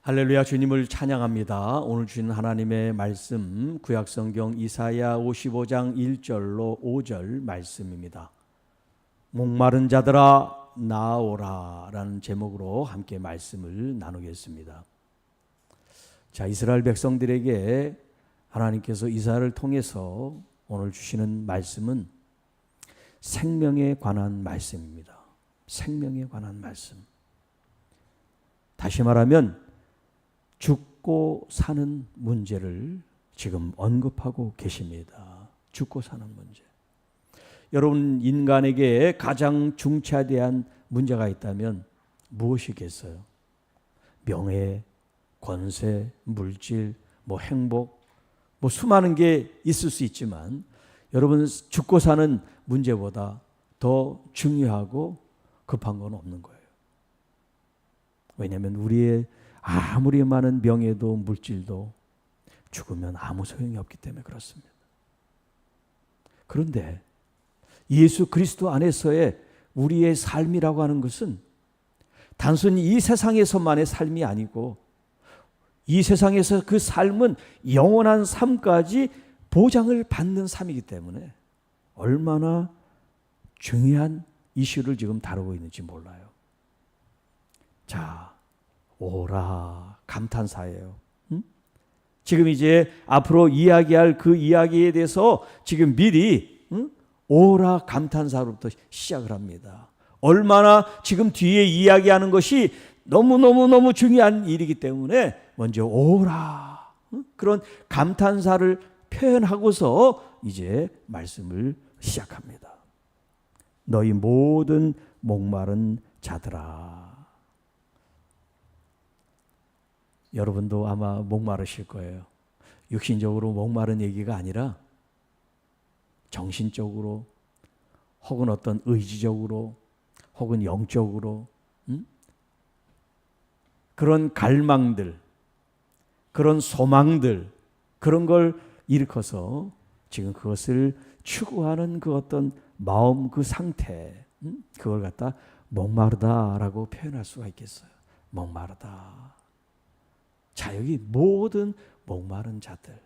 할렐루야, 주님을 찬양합니다. 오늘 주신 하나님의 말씀 구약성경 이사야 55장 1절로 5절 말씀입니다. 목마른 자들아 나오라 라는 제목으로 함께 말씀을 나누겠습니다. 자, 이스라엘 백성들에게 하나님께서 이사야를 통해서 오늘 주시는 말씀은 생명에 관한 말씀입니다. 생명에 관한 말씀. 다시 말하면 죽고 사는 문제를 지금 언급하고 계십니다. 죽고 사는 문제. 여러분, 인간에게 가장 중차대한 문제가 있다면 무엇이겠어요? 명예, 권세, 물질, 행복, 수많은 게 있을 수 있지만 여러분, 죽고 사는 문제보다 더 중요하고 급한 건 없는 거예요. 왜냐하면 우리의 아무리 많은 명예도 물질도 죽으면 아무 소용이 없기 때문에 그렇습니다. 그런데 예수 그리스도 안에서의 우리의 삶이라고 하는 것은 단순히 이 세상에서만의 삶이 아니고 이 세상에서 그 삶은 영원한 삶까지 보장을 받는 삶이기 때문에 얼마나 중요한 이슈를 지금 다루고 있는지 몰라요. 자, 오라 감탄사예요. 지금 이제 앞으로 이야기할 그 이야기에 대해서 지금 미리 오라 감탄사로부터 시작을 합니다. 얼마나 지금 뒤에 이야기하는 것이 너무너무 중요한 일이기 때문에 먼저 오라 그런 감탄사를 표현하고서 이제 말씀을 시작합니다. 너희 모든 목마른 자들아. 여러분도 아마 목마르실 거예요. 육신적으로 목마른 얘기가 아니라 정신적으로 혹은 어떤 의지적으로 혹은 영적으로 그런 갈망들, 그런 소망들, 그런 걸 일으켜서 지금 그것을 추구하는 그 어떤 마음 그 상태, 그걸 갖다 목마르다라고 표현할 수가 있겠어요. 목마르다. 자, 여기 모든 목마른 자들.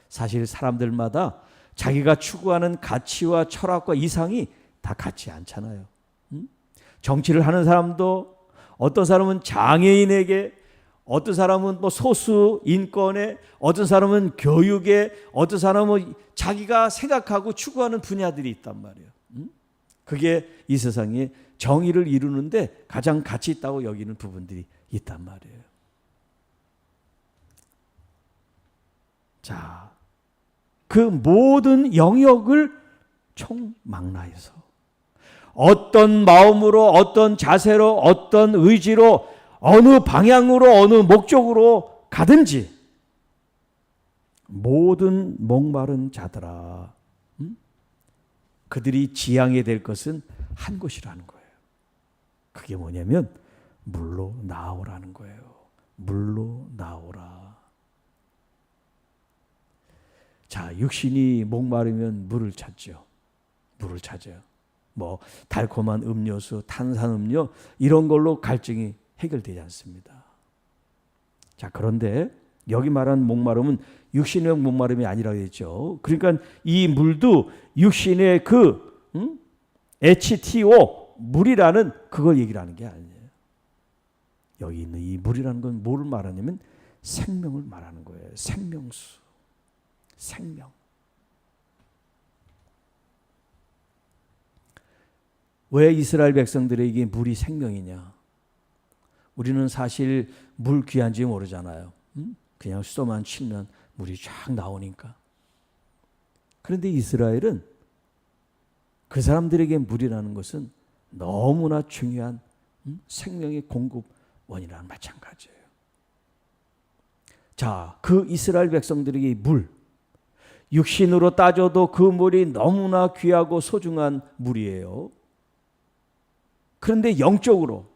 사실 사람들마다 자기가 추구하는 가치와 철학과 이상이 다 같지 않잖아요. 정치를 하는 사람도 어떤 사람은 장애인에게, 어떤 사람은 소수 인권에, 어떤 사람은 교육에, 어떤 사람은 자기가 생각하고 추구하는 분야들이 있단 말이에요. 그게 이 세상에 정의를 이루는데 가장 가치 있다고 여기는 부분들이 있단 말이에요. 자, 그 모든 영역을 총망라해서 어떤 마음으로, 어떤 자세로, 어떤 의지로, 어느 방향으로, 어느 목적으로 가든지 모든 목마른 자들아, 그들이 지향해야 될 것은 한 곳이라는 거예요. 그게 뭐냐면 물로 나오라는 거예요. 물로 나오라. 자, 육신이 목마르면 물을 찾죠. 물을 찾아요. 달콤한 음료수, 탄산음료 이런 걸로 갈증이 해결되지 않습니다. 자, 그런데 여기 말하는 목마름은 육신의 목마름이 아니라고 했죠. 그러니까 이 물도 육신의 그 H2O 물이라는 그걸 얘기를 하는 게 아니에요. 여기 있는 이 물이라는 건 뭐를 말하냐면 생명을 말하는 거예요. 생명수. 생명. 왜 이스라엘 백성들에게 물이 생명이냐? 우리는 사실 물 귀한지 모르잖아요. 그냥 수도만 치면 물이 쫙 나오니까. 그런데 이스라엘은 그 사람들에게 물이라는 것은 너무나 중요한 생명의 공급원이랑 마찬가지예요. 자, 그 이스라엘 백성들에게 물, 육신으로 따져도 그 물이 너무나 귀하고 소중한 물이에요. 그런데 영적으로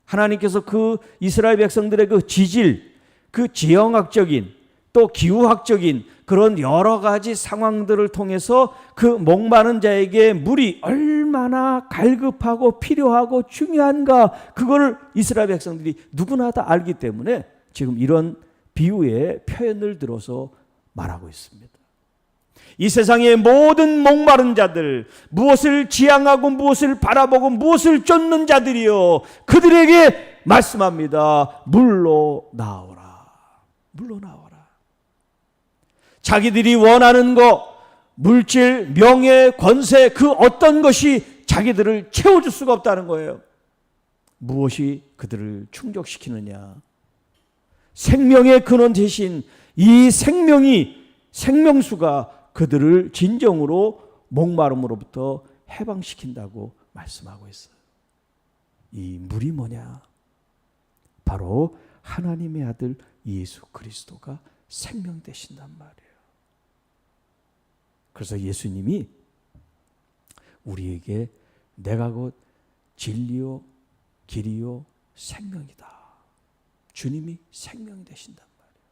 하나님께서 그 이스라엘 백성들의 그 지질, 그 지형학적인 또 기후학적인 그런 여러 가지 상황들을 통해서 그 목마른 자에게 물이 얼마나 얼마나 갈급하고 필요하고 중요한가, 그걸 이스라엘 백성들이 누구나 다 알기 때문에 지금 이런 비유의 표현을 들어서 말하고 있습니다. 이 세상의 모든 목마른 자들, 무엇을 지향하고 무엇을 바라보고 무엇을 쫓는 자들이요, 그들에게 말씀합니다. 물로 나오라. 물로 나오라. 자기들이 원하는 것, 물질, 명예, 권세, 그 어떤 것이 자기들을 채워줄 수가 없다는 거예요. 무엇이 그들을 충족시키느냐? 생명의 근원 대신 이 생명수가 그들을 진정으로 목마름으로부터 해방시킨다고 말씀하고 있어요. 이 물이 뭐냐? 바로 하나님의 아들 예수 그리스도가 생명 되신단 말이에요. 그래서 예수님이 우리에게 내가 곧 진리요 길이요 생명이다. 주님이 생명이 되신단 말이에요.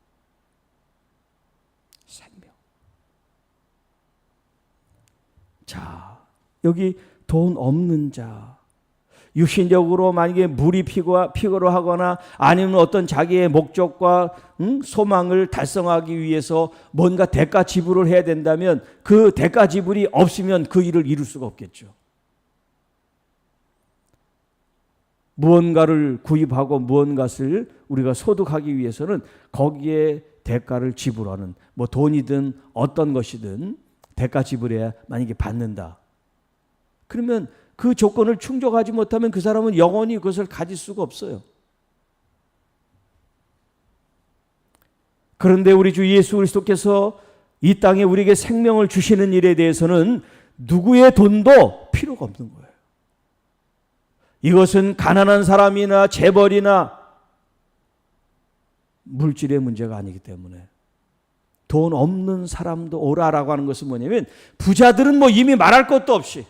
생명. 자, 여기 돈 없는 자, 육신적으로 만약에 물이 피로하거나 아니면 어떤 자기의 목적과 소망을 달성하기 위해서 뭔가 대가 지불을 해야 된다면 그 대가 지불이 없으면 그 일을 이룰 수가 없겠죠. 무언가를 구입하고 무언가를 우리가 소득하기 위해서는 거기에 대가를 지불하는, 뭐 돈이든 어떤 것이든 대가 지불해야 만약에 받는다. 그러면 그 조건을 충족하지 못하면 그 사람은 영원히 그것을 가질 수가 없어요. 그런데 우리 주 예수 그리스도께서 이 땅에 우리에게 생명을 주시는 일에 대해서는 누구의 돈도 필요가 없는 거예요. 이것은 가난한 사람이나 재벌이나 물질의 문제가 아니기 때문에, 돈 없는 사람도 오라라고 하는 것은 뭐냐면, 부자들은 뭐 이미 말할 것도 없이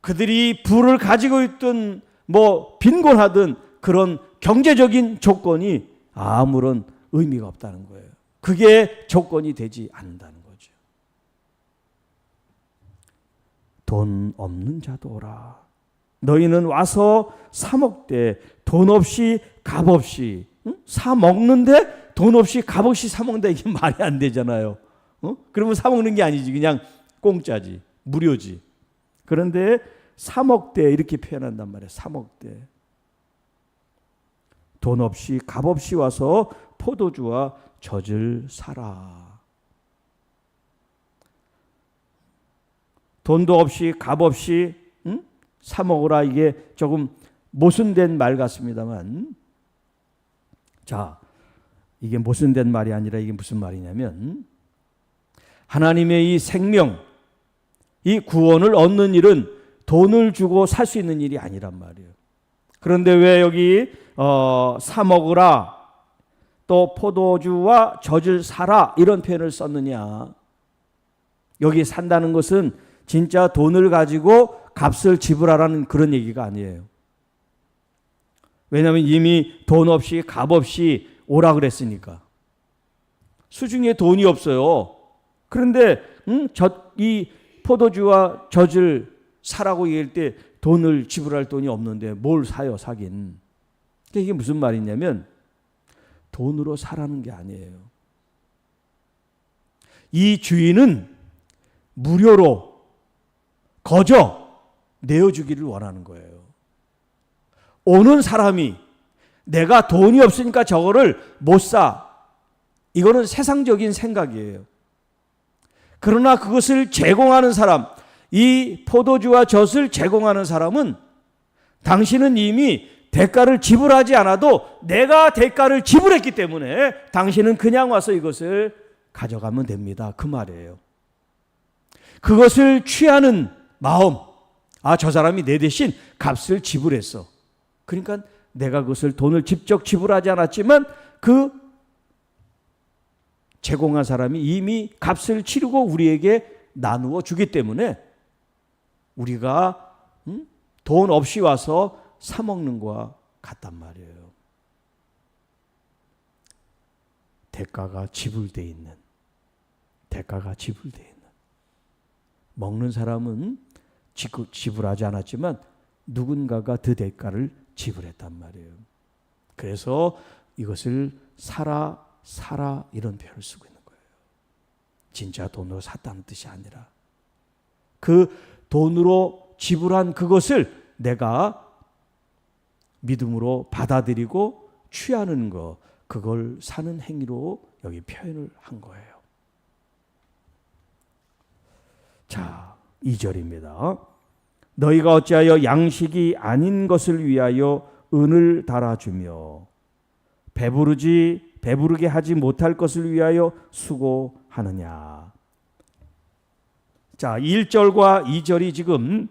그들이 부를 가지고 있든 뭐 빈곤하든 그런 경제적인 조건이 아무런 의미가 없다는 거예요. 그게 조건이 되지 않는다는 거죠. 돈 없는 자도 오라. 너희는 와서 사 먹되 돈 없이 값 없이, 사 먹는데 돈 없이 값 없이 사 먹는다, 이게 말이 안 되잖아요. 그러면 사 먹는 게 아니지, 그냥 공짜지, 무료지. 그런데 사 먹되 이렇게 표현한단 말이에요. 사 먹되 돈 없이 값 없이 와서 포도주와 젖을 사라. 돈도 없이 값 없이 사 먹으라, 이게 조금 모순된 말 같습니다만, 자, 이게 모순된 말이 아니라 이게 무슨 말이냐면, 하나님의 이 생명, 이 구원을 얻는 일은 돈을 주고 살 수 있는 일이 아니란 말이에요. 그런데 왜 여기 사 먹으라, 또 포도주와 젖을 사라, 이런 표현을 썼느냐? 여기 산다는 것은 진짜 돈을 가지고 값을 지불하라는 그런 얘기가 아니에요. 왜냐하면 이미 돈 없이 값 없이 오라 그랬으니까. 수중에 돈이 없어요. 그런데 이 포도주와 젖을 사라고 얘기할 때 돈을 지불할 돈이 없는데 뭘 사요, 사긴. 이게 무슨 말이냐면, 돈으로 사라는 게 아니에요. 이 주인은 무료로 거저 내어주기를 원하는 거예요. 오는 사람이 내가 돈이 없으니까 저거를 못 사, 이거는 세상적인 생각이에요. 그러나 그것을 제공하는 사람, 이 포도주와 젖을 제공하는 사람은, 당신은 이미 대가를 지불하지 않아도 내가 대가를 지불했기 때문에 당신은 그냥 와서 이것을 가져가면 됩니다, 그 말이에요. 그것을 취하는 마음, 아, 저 사람이 내 대신 값을 지불했어. 그러니까 내가 그것을 돈을 직접 지불하지 않았지만 그 제공한 사람이 이미 값을 치르고 우리에게 나누어 주기 때문에 우리가 돈 없이 와서 사 먹는 거와 같단 말이에요. 대가가 지불되어 있는. 먹는 사람은 지불하지 않았지만 누군가가 그 대가를 지불했단 말이에요. 그래서 이것을 사라 이런 표현을 쓰고 있는 거예요. 진짜 돈으로 샀다는 뜻이 아니라 그 돈으로 지불한 그것을 내가 믿음으로 받아들이고 취하는 거, 그걸 사는 행위로 여기 표현을 한 거예요. 자, 2절입니다. 너희가 어찌하여 양식이 아닌 것을 위하여 은을 달아주며 배부르게 하지 못할 것을 위하여 수고하느냐. 자, 1절과 2절이 지금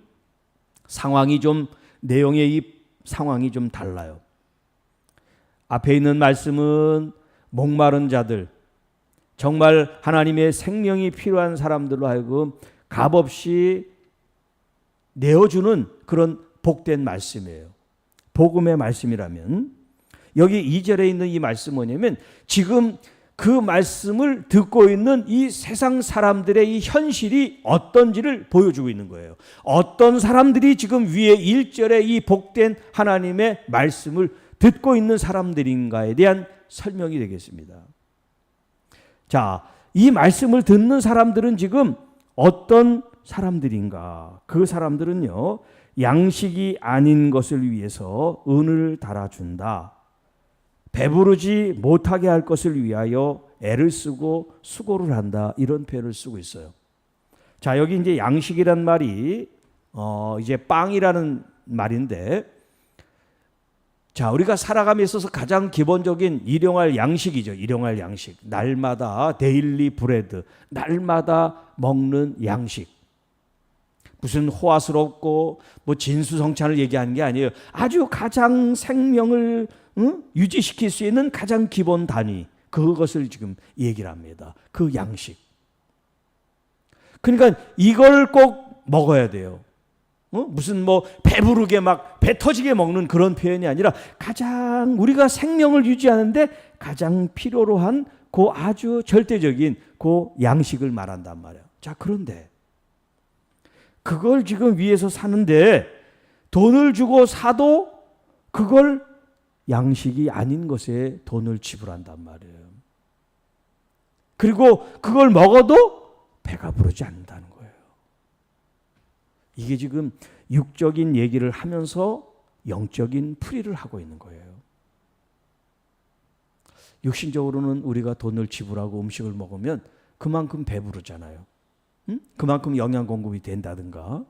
내용의 이 상황이 좀 달라요. 앞에 있는 말씀은 목마른 자들, 정말 하나님의 생명이 필요한 사람들로 하여금 값없이 내어주는 그런 복된 말씀이에요. 복음의 말씀이라면 여기 2절에 있는 이 말씀은 뭐냐면 지금 그 말씀을 듣고 있는 이 세상 사람들의 이 현실이 어떤지를 보여주고 있는 거예요. 어떤 사람들이 지금 위에 1절에 이 복된 하나님의 말씀을 듣고 있는 사람들인가에 대한 설명이 되겠습니다. 자, 이 말씀을 듣는 사람들은 지금 어떤 사람들인가? 그 사람들은요, 양식이 아닌 것을 위해서 은을 달아준다. 배부르지 못하게 할 것을 위하여 애를 쓰고 수고를 한다. 이런 표현을 쓰고 있어요. 자, 여기 이제 양식이란 말이 이제 빵이라는 말인데, 자, 우리가 살아감에 있어서 가장 기본적인 일용할 양식이죠. 일용할 양식. 날마다 데일리 브레드. 날마다 먹는 양식. 무슨 호화스럽고 뭐 진수성찬을 얘기하는 게 아니에요. 아주 가장 생명을 유지시킬 수 있는 가장 기본 단위. 그것을 지금 얘기를 합니다. 그 양식. 그러니까 이걸 꼭 먹어야 돼요. 무슨 뭐 배부르게 막 배 터지게 먹는 그런 표현이 아니라 가장 우리가 생명을 유지하는데 가장 필요로 한 그 아주 절대적인 그 양식을 말한단 말이에요. 자, 그런데 그걸 지금 위해서 사는데 돈을 주고 사도 그걸 양식이 아닌 것에 돈을 지불한단 말이에요. 그리고 그걸 먹어도 배가 부르지 않는다는 거예요. 이게 지금 육적인 얘기를 하면서 영적인 풀이를 하고 있는 거예요. 육신적으로는 우리가 돈을 지불하고 음식을 먹으면 그만큼 배부르잖아요. 그만큼 영양 공급이 된다든가.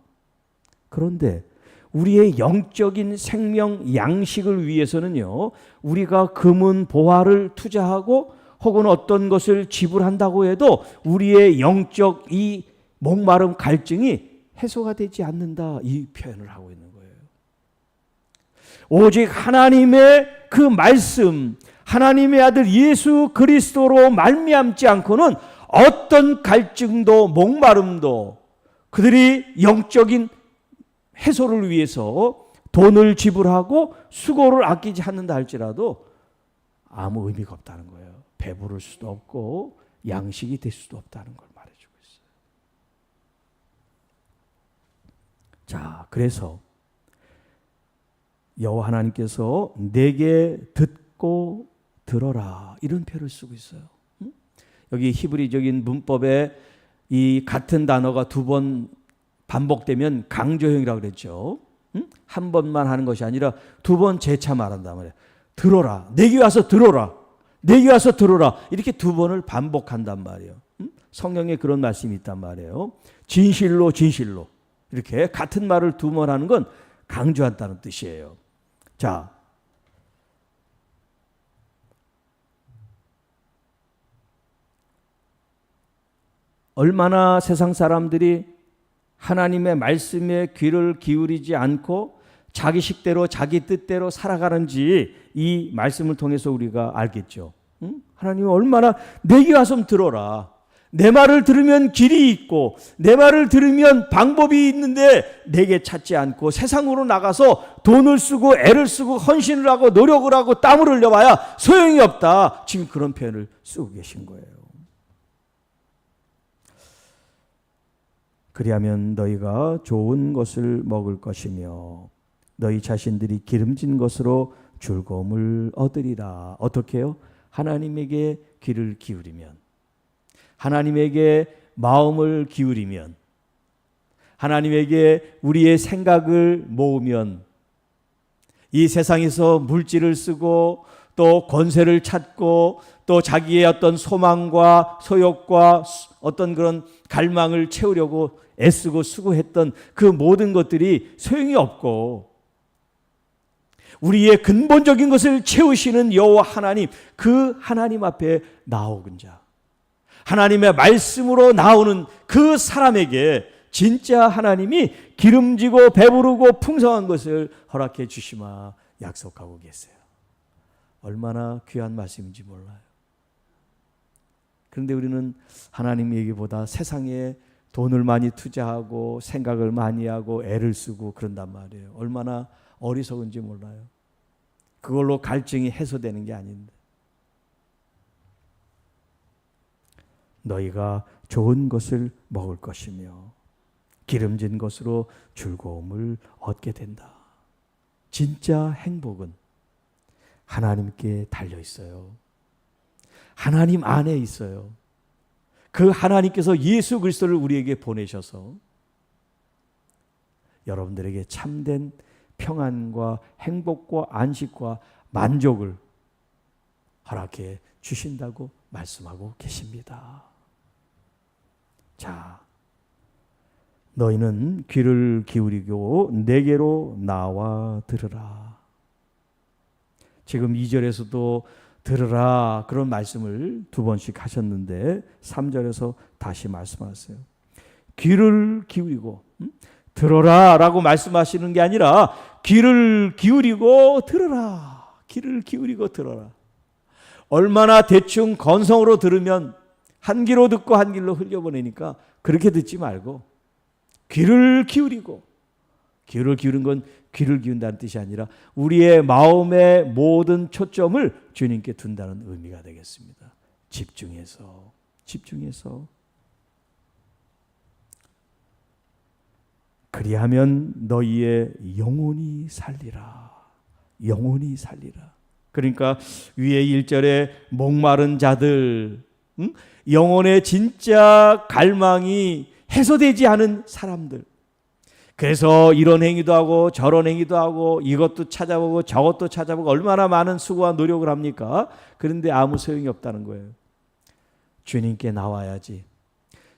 그런데 우리의 영적인 생명 양식을 위해서는요, 우리가 금은 보화를 투자하고 혹은 어떤 것을 지불한다고 해도 우리의 영적 이 목마름 갈증이 해소가 되지 않는다. 이 표현을 하고 있는 거예요. 오직 하나님의 그 말씀, 하나님의 아들 예수 그리스도로 말미암지 않고는 어떤 갈증도 목마름도 그들이 영적인 해소를 위해서 돈을 지불하고 수고를 아끼지 않는다 할지라도 아무 의미가 없다는 거예요. 배부를 수도 없고 양식이 될 수도 없다는 걸 말해주고 있어요. 자, 그래서 여호와 하나님께서 내게 듣고 들어라 이런 표현을 쓰고 있어요. 여기 히브리적인 문법에 이 같은 단어가 두 번 반복되면 강조형이라고 그랬죠. 한 번만 하는 것이 아니라 두 번 재차 말한단 말이에요. 들어라. 내게 와서 들어라. 내게 와서 들어라. 이렇게 두 번을 반복한단 말이에요. 성경에 그런 말씀이 있단 말이에요. 진실로 진실로. 이렇게 같은 말을 두 번 하는 건 강조한다는 뜻이에요. 자, 얼마나 세상 사람들이 하나님의 말씀에 귀를 기울이지 않고 자기 식대로 자기 뜻대로 살아가는지 이 말씀을 통해서 우리가 알겠죠. 하나님은 얼마나 내게 와서 들어라. 내 말을 들으면 길이 있고 내 말을 들으면 방법이 있는데 내게 찾지 않고 세상으로 나가서 돈을 쓰고 애를 쓰고 헌신을 하고 노력을 하고 땀을 흘려봐야 소용이 없다. 지금 그런 표현을 쓰고 계신 거예요. 그리하면 너희가 좋은 것을 먹을 것이며 너희 자신들이 기름진 것으로 즐거움을 얻으리라. 어떻게 해요? 하나님에게 귀를 기울이면, 하나님에게 마음을 기울이면, 하나님에게 우리의 생각을 모으면, 이 세상에서 물질을 쓰고 또 권세를 찾고 또 자기의 어떤 소망과 소욕과 어떤 그런 갈망을 채우려고 애쓰고 수고했던 그 모든 것들이 소용이 없고, 우리의 근본적인 것을 채우시는 여호와 하나님, 그 하나님 앞에 나오는 자, 하나님의 말씀으로 나오는 그 사람에게 진짜 하나님이 기름지고 배부르고 풍성한 것을 허락해 주시마 약속하고 계세요. 얼마나 귀한 말씀인지 몰라요. 그런데 우리는 하나님 얘기보다 세상에 돈을 많이 투자하고 생각을 많이 하고 애를 쓰고 그런단 말이에요. 얼마나 어리석은지 몰라요. 그걸로 갈증이 해소되는 게 아닌데. 너희가 좋은 것을 먹을 것이며 기름진 것으로 즐거움을 얻게 된다. 진짜 행복은 하나님께 달려 있어요. 하나님 안에 있어요. 그 하나님께서 예수 그리스도를 우리에게 보내셔서 여러분들에게 참된 평안과 행복과 안식과 만족을 허락해 주신다고 말씀하고 계십니다. 자, 너희는 귀를 기울이고 내게로 나와 들으라. 지금 2절에서도 들으라 그런 말씀을 두 번씩 하셨는데 3절에서 다시 말씀하세요. 귀를 기울이고 들어라 라고 말씀하시는 게 아니라 귀를 기울이고 들어라. 귀를 기울이고 들어라. 얼마나 대충 건성으로 들으면 한 귀로 듣고 한 귀로 흘려보내니까 그렇게 듣지 말고 귀를 기울이고, 귀를 기울인 건 귀를 기운다는 뜻이 아니라 우리의 마음의 모든 초점을 주님께 둔다는 의미가 되겠습니다. 집중해서 그리하면 너희의 영혼이 살리라. 영혼이 살리라. 그러니까 위에 1절에 목마른 자들, 영혼의 진짜 갈망이 해소되지 않은 사람들, 그래서 이런 행위도 하고 저런 행위도 하고 이것도 찾아보고 저것도 찾아보고 얼마나 많은 수고와 노력을 합니까? 그런데 아무 소용이 없다는 거예요. 주님께 나와야지.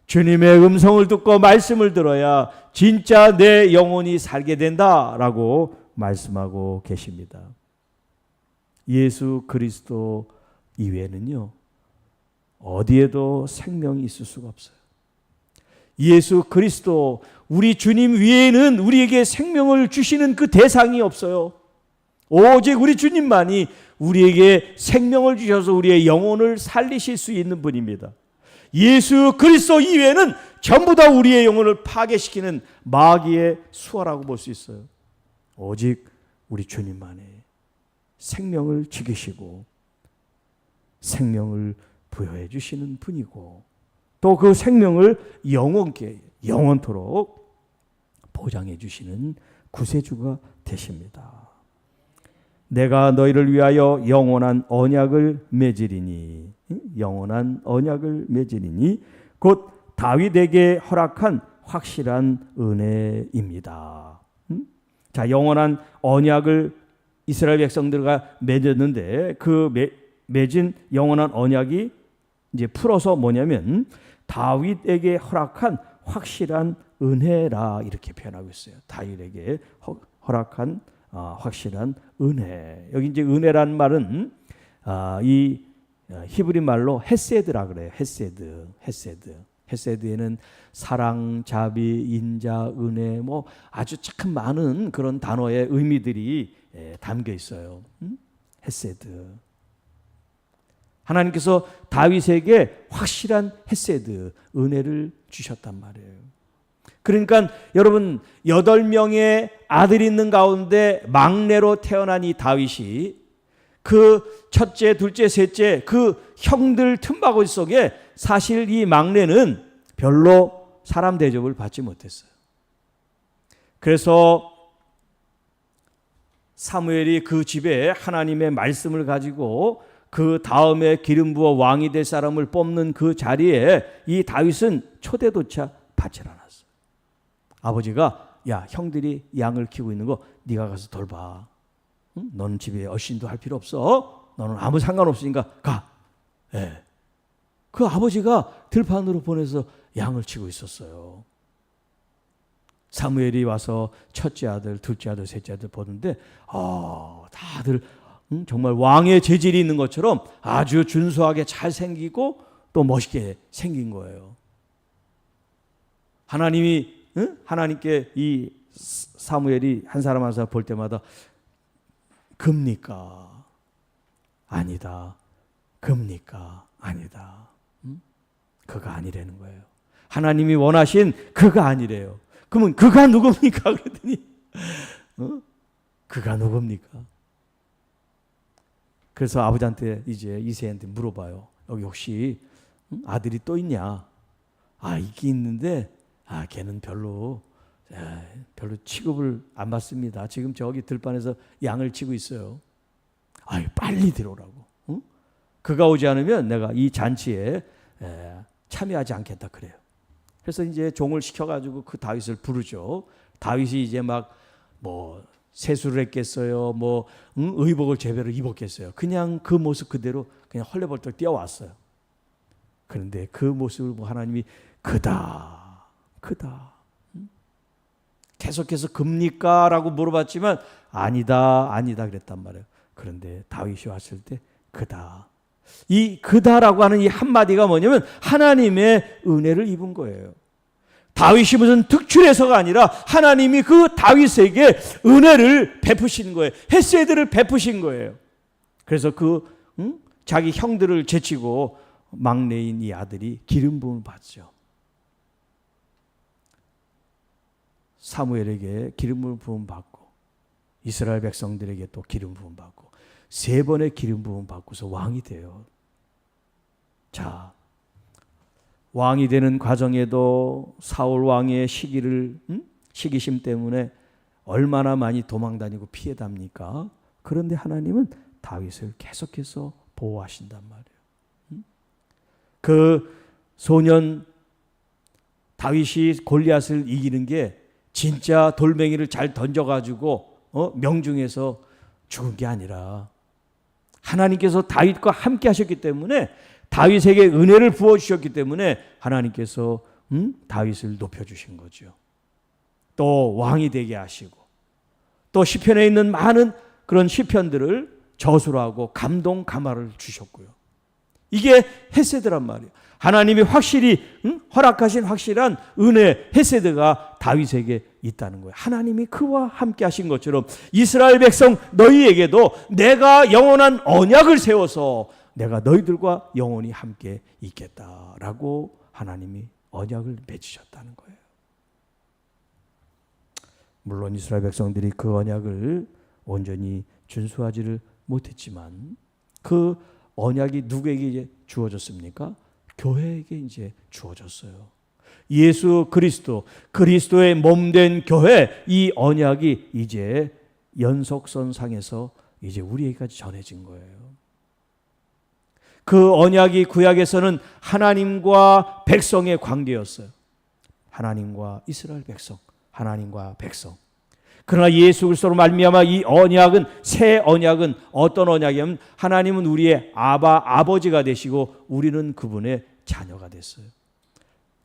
주님의 음성을 듣고 말씀을 들어야 진짜 내 영혼이 살게 된다라고 말씀하고 계십니다. 예수 그리스도 이외에는요, 어디에도 생명이 있을 수가 없어요. 예수 그리스도, 우리 주님 위에는 우리에게 생명을 주시는 그 대상이 없어요. 오직 우리 주님만이 우리에게 생명을 주셔서 우리의 영혼을 살리실 수 있는 분입니다. 예수 그리스도 이외에는 전부 다 우리의 영혼을 파괴시키는 마귀의 수하라고 볼 수 있어요. 오직 우리 주님만이 생명을 지키시고 생명을 부여해 주시는 분이고, 또 그 생명을 영원토록 보장해 주시는 구세주가 되십니다. 내가 너희를 위하여 영원한 언약을 맺으리니, 영원한 언약을 맺으리니 곧 다윗에게 허락한 확실한 은혜입니다. 자, 영원한 언약을 이스라엘 백성들과 맺었는데 그 맺은 영원한 언약이 이제 풀어서 뭐냐면 다윗에게 허락한 확실한 은혜라 이렇게 표현하고 있어요. 다윗에게 허락한 확실한 은혜. 여기 이제 은혜란 말은 이 히브리 말로 헤세드라 그래요. 헤세드에는 사랑, 자비, 인자, 은혜 뭐 아주 참 많은 그런 단어의 의미들이 담겨 있어요. 헤세드. 하나님께서 다윗에게 확실한 헤세드, 은혜를 주셨단 말이에요. 그러니까 여러분 8명의 아들이 있는 가운데 막내로 태어난 이 다윗이 그 첫째, 둘째, 셋째 그 형들 틈바구니 속에 사실 이 막내는 별로 사람 대접을 받지 못했어요. 그래서 사무엘이 그 집에 하나님의 말씀을 가지고 그 다음에 기름 부어 왕이 될 사람을 뽑는 그 자리에 이 다윗은 초대조차 받지 않았어요. 아버지가 야, 형들이 양을 키우고 있는 거 네가 가서 돌봐. 응? 너는 집에 어신도 할 필요 없어. 너는 아무 상관없으니까 가. 예. 그 아버지가 들판으로 보내서 양을 치고 있었어요. 사무엘이 와서 첫째 아들, 둘째 아들, 셋째 아들 보는데 다들 정말 왕의 재질이 있는 것처럼 아주 준수하게 잘 생기고 또 멋있게 생긴 거예요. 하나님께 이 사무엘이 한 사람 한 사람 볼 때마다 급니까? 아니다. 급니까? 아니다. 그가 아니라는 거예요. 하나님이 원하신 그가 아니래요. 그러면 그가 누굽니까? 그랬더니 그가 누굽니까? 그래서 아버지한테 이제 이새한테 물어봐요. 여기 혹시 아들이 또 있냐? 있긴 있는데 걔는 별로 취급을 안 받습니다. 지금 저기 들판에서 양을 치고 있어요. 빨리 들어오라고. 그가 오지 않으면 내가 이 잔치에 참여하지 않겠다 그래요. 그래서 이제 종을 시켜가지고 그 다윗을 부르죠. 다윗이 이제 막 세수를 했겠어요. 의복을 제대로 입었겠어요. 그냥 그 모습 그대로 그냥 헐레벌떡 뛰어왔어요. 그런데 그 모습을 보고 하나님이 크다. 계속해서 급니까? 라고 물어봤지만 아니다 그랬단 말이에요. 그런데 다윗이 왔을 때 크다. 이 그다라고 하는 이 한마디가 뭐냐면 하나님의 은혜를 입은 거예요. 다윗이 무슨 특출해서가 아니라 하나님이 그 다윗에게 은혜를 베푸신 거예요. 헤세드를 베푸신 거예요. 그래서 자기 형들을 제치고 막내인 이 아들이 기름 부음을 받죠. 사무엘에게 기름 부음 받고 이스라엘 백성들에게 또 기름 부음 받고 3번의 기름 부음 받고서 왕이 돼요. 자, 왕이 되는 과정에도 사울 왕의 시기심 때문에 얼마나 많이 도망다니고 피해 답니까? 그런데 하나님은 다윗을 계속해서 보호하신단 말이에요. 그 소년 다윗이 골리앗을 이기는 게 진짜 돌멩이를 잘 던져가지고 명중해서 죽은 게 아니라 하나님께서 다윗과 함께 하셨기 때문에 다윗에게 은혜를 부어주셨기 때문에 하나님께서 다윗을 높여주신 거죠. 또 왕이 되게 하시고 또 시편에 있는 많은 그런 시편들을 저술하고 감동 감화를 주셨고요. 이게 헤세드란 말이에요. 하나님이 확실히 허락하신 확실한 은혜 헤세드가 다윗에게 있다는 거예요. 하나님이 그와 함께 하신 것처럼 이스라엘 백성 너희에게도 내가 영원한 언약을 세워서 내가 너희들과 영원히 함께 있겠다라고 하나님이 언약을 맺으셨다는 거예요. 물론 이스라엘 백성들이 그 언약을 온전히 준수하지를 못했지만 그 언약이 누구에게 이제 주어졌습니까? 교회에게 이제 주어졌어요. 예수 그리스도의 몸된 교회, 이 언약이 이제 연속선상에서 이제 우리에게까지 전해진 거예요. 그 언약이 구약에서는 하나님과 백성의 관계였어요. 하나님과 이스라엘 백성, 하나님과 백성. 그러나 예수 그리스도로 말미암아 이 언약은, 새 언약은 어떤 언약이냐면 하나님은 우리의 아버지가 되시고 우리는 그분의 자녀가 됐어요.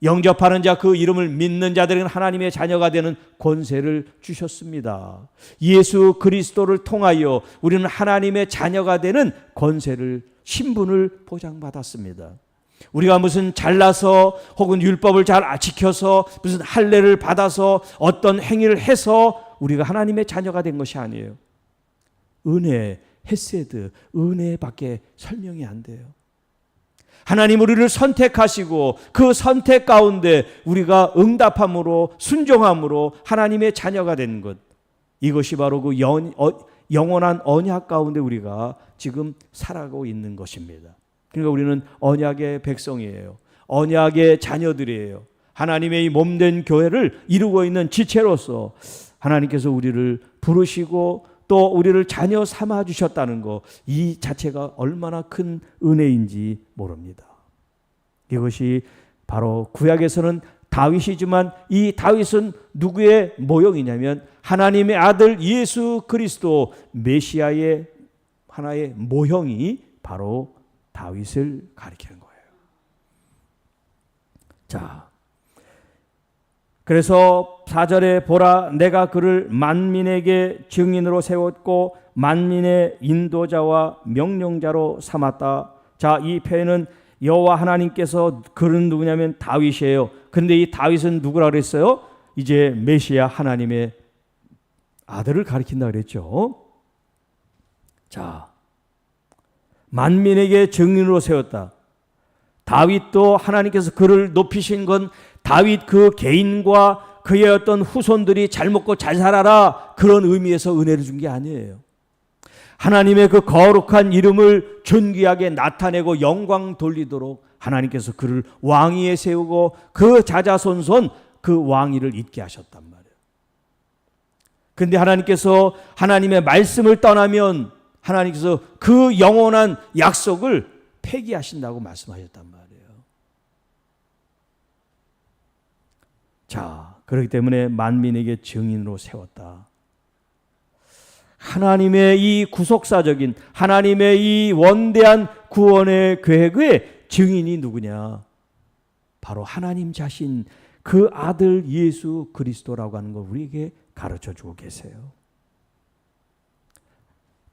영접하는 자, 그 이름을 믿는 자들에게는 하나님의 자녀가 되는 권세를 주셨습니다. 예수 그리스도를 통하여 우리는 하나님의 자녀가 되는 권세를, 신분을 보장받았습니다. 우리가 무슨 잘나서 혹은 율법을 잘 지켜서 무슨 할례를 받아서 어떤 행위를 해서 우리가 하나님의 자녀가 된 것이 아니에요. 은혜, 헤세드, 은혜밖에 설명이 안 돼요. 하나님 우리를 선택하시고 그 선택 가운데 우리가 응답함으로, 순종함으로 하나님의 자녀가 된 것, 이것이 바로 그 영원한 언약 가운데 우리가 지금 살아가고 있는 것입니다. 그러니까 우리는 언약의 백성이에요. 언약의 자녀들이에요. 하나님의 이 몸된 교회를 이루고 있는 지체로서 하나님께서 우리를 부르시고 또 우리를 자녀 삼아 주셨다는 것, 이 자체가 얼마나 큰 은혜인지 모릅니다. 이것이 바로 구약에서는 다윗이지만 이 다윗은 누구의 모형이냐면 하나님의 아들 예수 그리스도 메시아의 하나의 모형이 바로 다윗을 가리키는 거예요. 자, 그래서 4절에 보라 내가 그를 만민에게 증인으로 세웠고 만민의 인도자와 명령자로 삼았다. 자, 이 표현은 여호와 하나님께서 그는 누구냐면 다윗이에요. 근데 이 다윗은 누구라 그랬어요? 이제 메시아 하나님의 아들을 가리킨다 그랬죠. 자, 만민에게 증인으로 세웠다. 다윗도 하나님께서 그를 높이신 건 다윗 그 개인과 그의 어떤 후손들이 잘 먹고 잘 살아라 그런 의미에서 은혜를 준 게 아니에요. 하나님의 그 거룩한 이름을 존귀하게 나타내고 영광 돌리도록 하나님께서 그를 왕위에 세우고 그 자자손손 그 왕위를 잇게 하셨단 말이에요. 그런데 하나님께서 하나님의 말씀을 떠나면 하나님께서 그 영원한 약속을 폐기하신다고 말씀하셨단 말이에요. 자, 그렇기 때문에 만민에게 증인으로 세웠다. 하나님의 이 구속사적인 하나님의 이 원대한 구원의 계획의 증인이 누구냐? 바로 하나님 자신 그 아들 예수 그리스도라고 하는 걸 우리에게 가르쳐주고 계세요.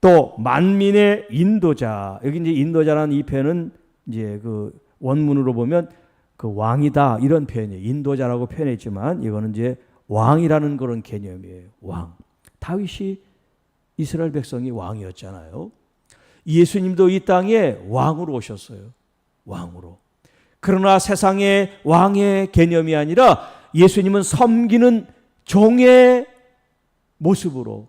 또 만민의 인도자, 여기 이제 인도자라는 이 표현은 이제 그 원문으로 보면 그 왕이다 이런 표현이에요. 인도자라고 표현했지만 이거는 이제 왕이라는 그런 개념이에요. 왕. 다윗이 이스라엘 백성이 왕이었잖아요. 예수님도 이 땅에 왕으로 오셨어요. 왕으로. 그러나 세상의 왕의 개념이 아니라 예수님은 섬기는 종의 모습으로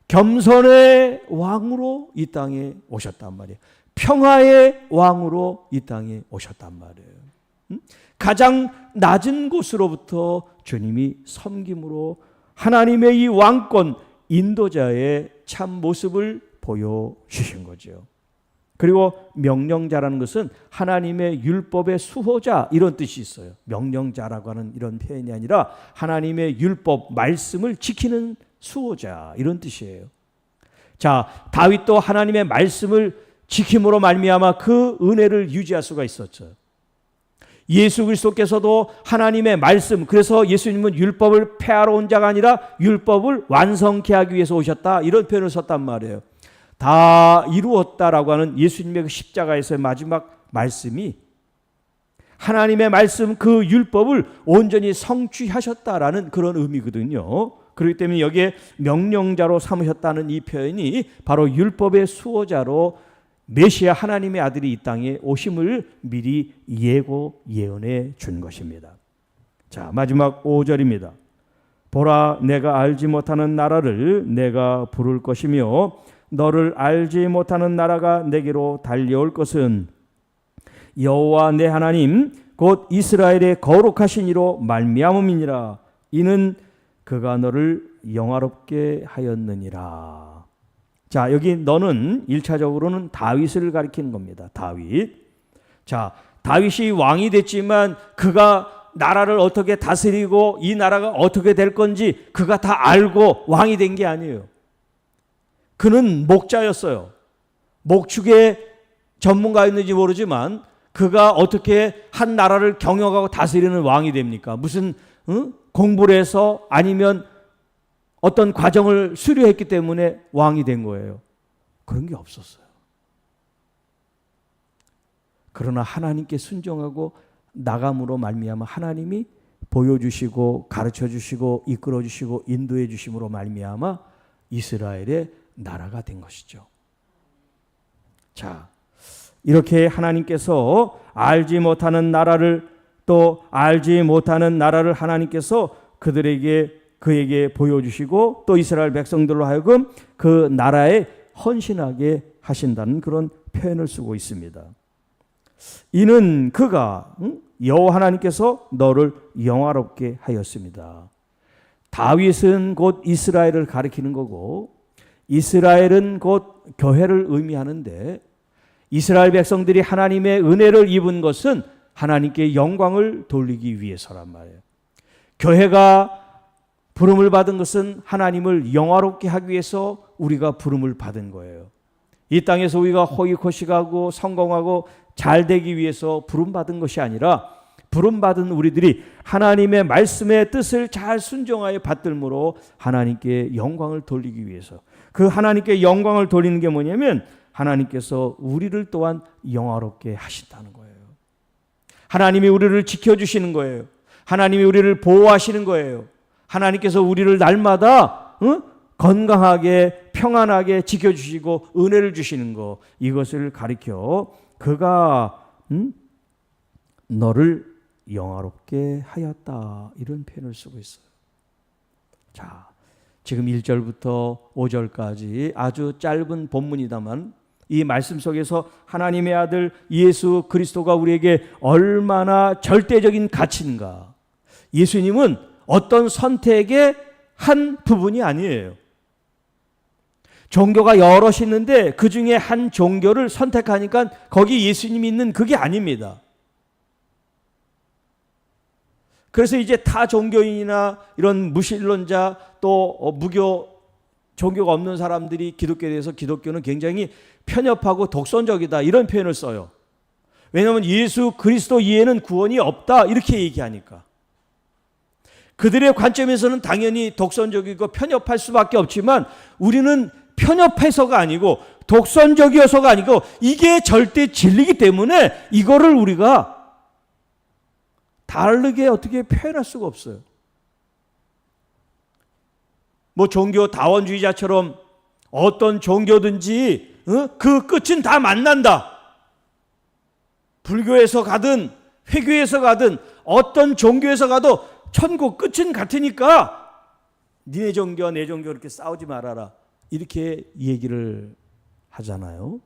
겸손의 왕으로 이 땅에 오셨단 말이에요. 평화의 왕으로 이 땅에 오셨단 말이에요. 가장 낮은 곳으로부터 주님이 섬김으로 하나님의 이 왕권 인도자의 참 모습을 보여주신 거죠. 그리고 명령자라는 것은 하나님의 율법의 수호자 이런 뜻이 있어요. 명령자라고 하는 이런 표현이 아니라 하나님의 율법 말씀을 지키는 수호자 이런 뜻이에요. 자, 다윗도 하나님의 말씀을 지킴으로 말미암아 그 은혜를 유지할 수가 있었죠. 예수 그리스도께서도 하나님의 말씀, 그래서 예수님은 율법을 폐하러 온 자가 아니라 율법을 완성케 하기 위해서 오셨다 이런 표현을 썼단 말이에요. 다 이루었다라고 하는 예수님의 그 십자가에서의 마지막 말씀이 하나님의 말씀 그 율법을 온전히 성취하셨다라는 그런 의미거든요. 그렇기 때문에 여기에 명령자로 삼으셨다는 이 표현이 바로 율법의 수호자로 메시아 하나님의 아들이 이 땅에 오심을 미리 예언해 준 것입니다. 자, 마지막 5절입니다. 보라 내가 알지 못하는 나라를 내가 부를 것이며 너를 알지 못하는 나라가 내게로 달려올 것은 여호와 내 하나님 곧 이스라엘의 거룩하신 이로 말미암음이니라. 이는 그가 너를 영화롭게 하였느니라. 자, 여기 너는 1차적으로는 다윗을 가리키는 겁니다. 다윗. 자, 다윗이 왕이 됐지만 그가 나라를 어떻게 다스리고 이 나라가 어떻게 될 건지 그가 다 알고 왕이 된 게 아니에요. 그는 목자였어요. 목축의 전문가였는지 모르지만 그가 어떻게 한 나라를 경영하고 다스리는 왕이 됩니까? 무슨 공부를 해서 아니면 어떤 과정을 수료했기 때문에 왕이 된 거예요. 그런 게 없었어요. 그러나 하나님께 순종하고 나감으로 말미암아 하나님이 보여주시고 가르쳐주시고 이끌어주시고 인도해 주심으로 말미암아 이스라엘의 나라가 된 것이죠. 자, 이렇게 하나님께서 알지 못하는 나라를 또 알지 못하는 나라를 하나님께서 그에게 보여주시고 또 이스라엘 백성들로 하여금 그 나라에 헌신하게 하신다는 그런 표현을 쓰고 있습니다. 이는 그가 여호와 하나님께서 너를 영화롭게 하였습니다. 다윗은 곧 이스라엘을 가리키는 거고 이스라엘은 곧 교회를 의미하는데 이스라엘 백성들이 하나님의 은혜를 입은 것은 하나님께 영광을 돌리기 위해서란 말이에요. 교회가 부름을 받은 것은 하나님을 영화롭게 하기 위해서 우리가 부름을 받은 거예요. 이 땅에서 우리가 호의호식하고 성공하고 잘 되기 위해서 부름받은 것이 아니라 부름받은 우리들이 하나님의 말씀의 뜻을 잘 순종하여 받들므로 하나님께 영광을 돌리기 위해서, 그 하나님께 영광을 돌리는 게 뭐냐면 하나님께서 우리를 또한 영화롭게 하신다는 거예요. 하나님이 우리를 지켜주시는 거예요. 하나님이 우리를 보호하시는 거예요. 하나님께서 우리를 날마다 건강하게 평안하게 지켜주시고 은혜를 주시는 거, 이것을 가리켜 그가 너를 영화롭게 하였다, 이런 표현을 쓰고 있어요. 자, 지금 1절부터 5절까지 아주 짧은 본문이다만 이 말씀 속에서 하나님의 아들 예수 그리스도가 우리에게 얼마나 절대적인 가치인가. 예수님은 어떤 선택의 한 부분이 아니에요. 종교가 여럿이 있는데 그 중에 한 종교를 선택하니까 거기 예수님이 있는 그게 아닙니다. 그래서 이제 타 종교인이나 이런 무신론자 또 무교 종교가 없는 사람들이 기독교에 대해서 기독교는 굉장히 편협하고 독선적이다, 이런 표현을 써요. 왜냐하면 예수 그리스도 이외에는 구원이 없다, 이렇게 얘기하니까. 그들의 관점에서는 당연히 독선적이고 편협할 수밖에 없지만 우리는 편협해서가 아니고 독선적이어서가 아니고 이게 절대 진리이기 때문에 이거를 우리가 다르게 어떻게 표현할 수가 없어요. 뭐 종교 다원주의자처럼 어떤 종교든지 그 끝은 다 만난다. 불교에서 가든 회교에서 가든 어떤 종교에서 가도 천국 끝은 같으니까 니네 종교와 내 종교 이렇게 싸우지 말아라, 이렇게 얘기를 하잖아요.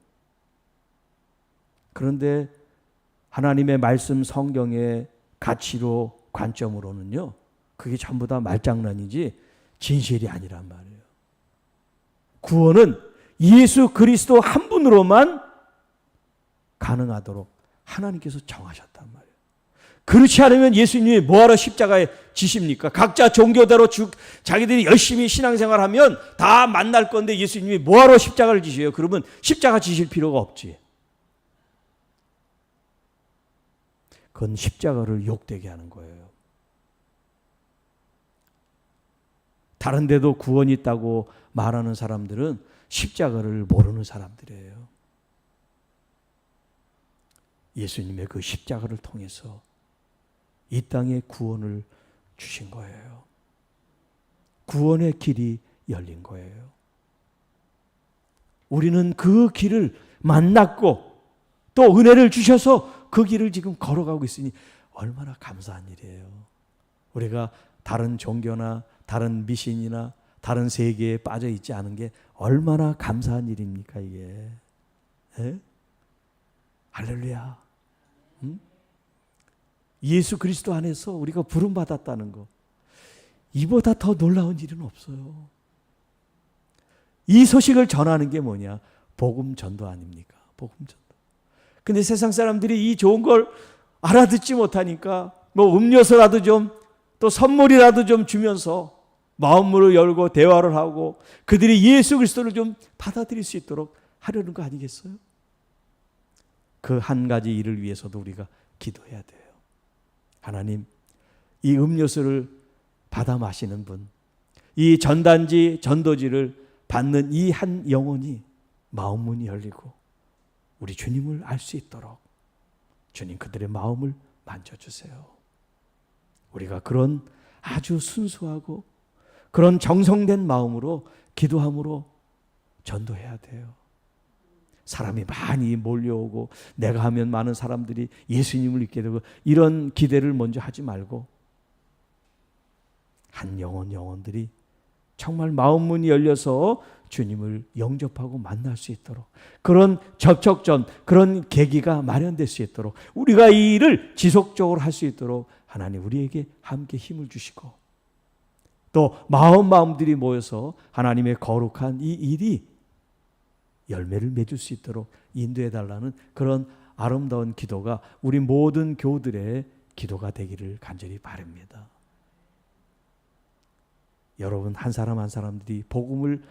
그런데 하나님의 말씀 성경의 가치로 관점으로는요, 그게 전부 다 말장난이지 진실이 아니란 말이에요. 구원은 예수 그리스도 한 분으로만 가능하도록 하나님께서 정하셨단 말이에요. 그렇지 않으면 예수님이 뭐하러 십자가에 지십니까? 각자 종교대로 자기들이 열심히 신앙생활하면 다 만날 건데 예수님이 뭐하러 십자가를 지셔요? 그러면 십자가 지실 필요가 없지. 그건 십자가를 욕되게 하는 거예요. 다른 데도 구원이 있다고 말하는 사람들은 십자가를 모르는 사람들이에요. 예수님의 그 십자가를 통해서 이 땅에 구원을 주신 거예요. 구원의 길이 열린 거예요. 우리는 그 길을 만났고 또 은혜를 주셔서 그 길을 지금 걸어가고 있으니 얼마나 감사한 일이에요. 우리가 다른 종교나 다른 미신이나 다른 세계에 빠져 있지 않은 게 얼마나 감사한 일입니까, 이게. 에? 할렐루야. 예수 그리스도 안에서 우리가 부름받았다는 거, 이보다 더 놀라운 일은 없어요. 이 소식을 전하는 게 뭐냐? 복음 전도 아닙니까? 복음 전도. 근데 세상 사람들이 이 좋은 걸 알아듣지 못하니까 뭐 음료수라도 좀, 또 선물이라도 좀 주면서 마음을 열고 대화를 하고 그들이 예수 그리스도를 좀 받아들일 수 있도록 하려는 거 아니겠어요? 그 한 가지 일을 위해서도 우리가 기도해야 돼요. 하나님, 이 음료수를 받아 마시는 분, 이 전단지, 전도지를 받는 이 한 영혼이 마음 문이 열리고 우리 주님을 알 수 있도록 주님 그들의 마음을 만져주세요. 우리가 그런 아주 순수하고 그런 정성된 마음으로 기도함으로 전도해야 돼요. 사람이 많이 몰려오고 내가 하면 많은 사람들이 예수님을 믿게 되고 이런 기대를 먼저 하지 말고 한 영혼들이 정말 마음 문이 열려서 주님을 영접하고 만날 수 있도록, 그런 접촉점, 그런 계기가 마련될 수 있도록, 우리가 이 일을 지속적으로 할 수 있도록 하나님 우리에게 함께 힘을 주시고, 또 마음들이 모여서 하나님의 거룩한 이 일이 열매를 맺을 수 있도록 인도해 달라는 그런 아름다운 기도가 우리 모든 교우들의 기도가 되기를 간절히 바랍니다. 여러분 한 사람 한 사람들이 복음을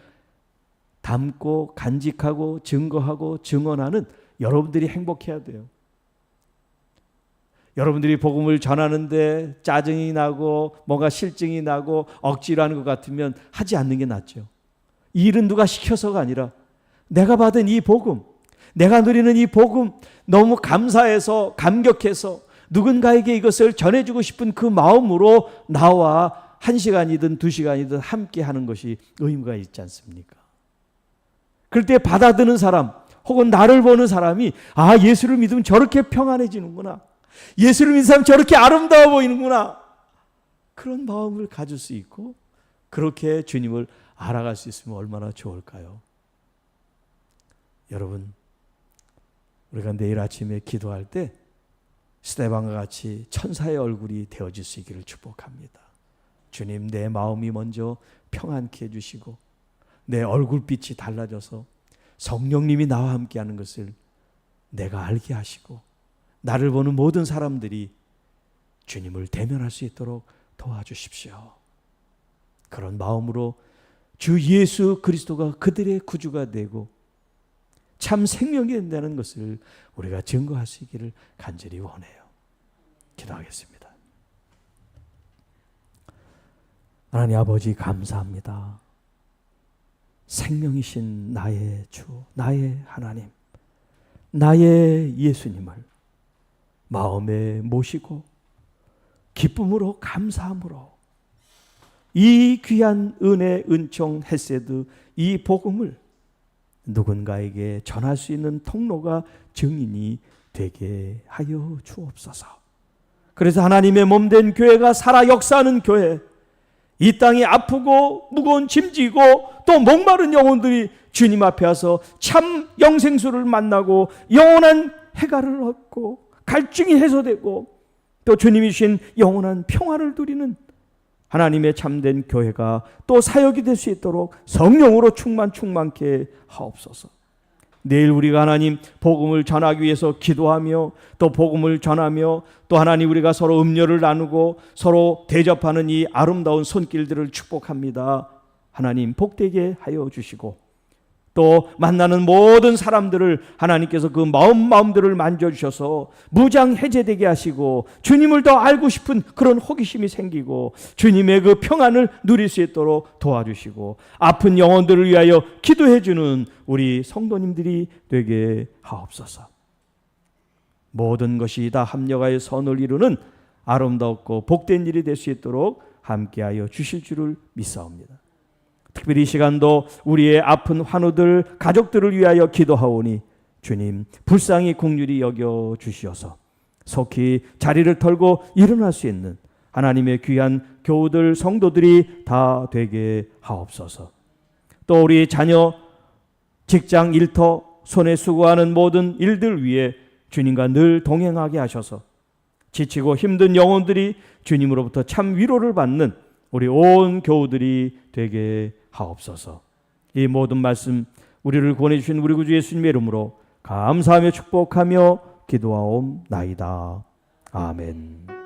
담고 간직하고 증거하고 증언하는 여러분들이 행복해야 돼요. 여러분들이 복음을 전하는데 짜증이 나고 뭔가 실증이 나고 억지로 하는 것 같으면 하지 않는 게 낫죠. 이 일은 누가 시켜서가 아니라 내가 받은 이 복음, 내가 누리는 이 복음 너무 감사해서 감격해서 누군가에게 이것을 전해주고 싶은 그 마음으로 나와 1시간이든 2시간이든 함께 하는 것이 의무가 있지 않습니까? 그럴 때 받아드는 사람 혹은 나를 보는 사람이 예수를 믿으면 저렇게 평안해지는구나, 예수를 믿는 사람 저렇게 아름다워 보이는구나, 그런 마음을 가질 수 있고 그렇게 주님을 알아갈 수 있으면 얼마나 좋을까요? 여러분, 우리가 내일 아침에 기도할 때 스데반과 같이 천사의 얼굴이 되어질 수 있기를 축복합니다. 주님, 내 마음이 먼저 평안케 해주시고 내 얼굴빛이 달라져서 성령님이 나와 함께하는 것을 내가 알게 하시고 나를 보는 모든 사람들이 주님을 대면할 수 있도록 도와주십시오. 그런 마음으로 주 예수 그리스도가 그들의 구주가 되고 참 생명이 된다는 것을 우리가 증거할 수 있기를 간절히 원해요. 기도하겠습니다. 하나님 아버지, 감사합니다. 생명이신 나의 주, 나의 하나님, 나의 예수님을 마음에 모시고 기쁨으로 감사함으로 이 귀한 은혜, 은총, 헤세드, 이 복음을 누군가에게 전할 수 있는 통로가, 증인이 되게 하여 주옵소서. 그래서 하나님의 몸된 교회가 살아 역사하는 교회, 이 땅이 아프고 무거운 짐지고 또 목마른 영혼들이 주님 앞에 와서 참 영생수를 만나고 영원한 해가를 얻고 갈증이 해소되고 또 주님이 주신 영원한 평화를 누리는 하나님의 참된 교회가 또 사역이 될 수 있도록 성령으로 충만케 하옵소서. 내일 우리가 하나님 복음을 전하기 위해서 기도하며 또 복음을 전하며 또 하나님 우리가 서로 음료를 나누고 서로 대접하는 이 아름다운 손길들을 축복합니다. 하나님 복되게 하여 주시고 또 만나는 모든 사람들을 하나님께서 그 마음들을 만져주셔서 무장 해제되게 하시고 주님을 더 알고 싶은 그런 호기심이 생기고 주님의 그 평안을 누릴 수 있도록 도와주시고 아픈 영혼들을 위하여 기도해주는 우리 성도님들이 되게 하옵소서. 모든 것이 다 합력하여 선을 이루는 아름답고 복된 일이 될 수 있도록 함께하여 주실 줄을 믿사옵니다. 특별히 이 시간도 우리의 아픈 환우들, 가족들을 위하여 기도하오니 주님 불쌍히 긍휼히 여겨 주시어서 속히 자리를 털고 일어날 수 있는 하나님의 귀한 교우들, 성도들이 다 되게 하옵소서. 또 우리 자녀, 직장, 일터, 손에 수고하는 모든 일들 위에 주님과 늘 동행하게 하셔서 지치고 힘든 영혼들이 주님으로부터 참 위로를 받는 우리 온 교우들이 되게 하옵소서. 이 모든 말씀 우리를 구원해 주신 우리 구주 예수님의 이름으로 감사하며 축복하며 기도하옵나이다. 아멘.